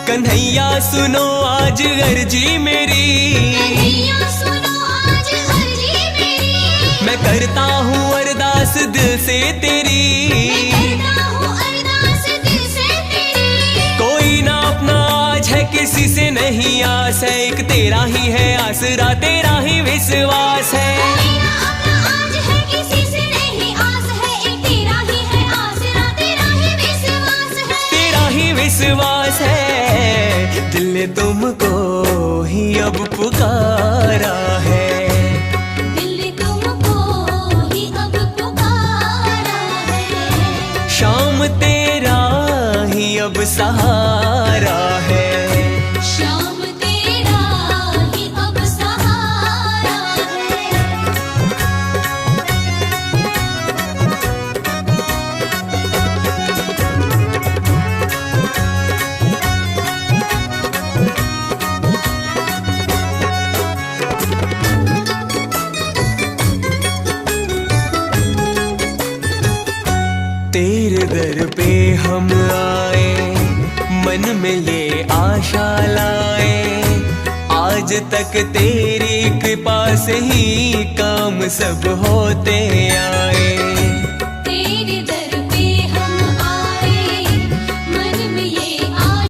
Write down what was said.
कन्हैया सुनो आज अर्जी मेरी, कन्हैया सुनो आज अर्जी मेरी। मैं करता हूँ अरदास दिल से तेरी, मैं करता हूँ अरदास दिल से तेरी। कोई ना अपना आज है किसी से नहीं आस है, एक तेरा ही है आसरा तेरा ही विश्वास है। कोई ना अपना आज है किसी से नहीं आस है, एक तेरा ही है आसरा तेरा ही विश्वास है। तेरा ही विश्वास है, दिल ने तुमको ही अब पुकारा है, दिल ने तुमको ही अब पुकारा है। शाम तेरा ही अब सहारा है। शाम तेरा ही अब सहारा है। तेरे दर पे हम आए, मन में ये आशा लाए, आज तक तेरी कृपा से ही काम सब होते आए।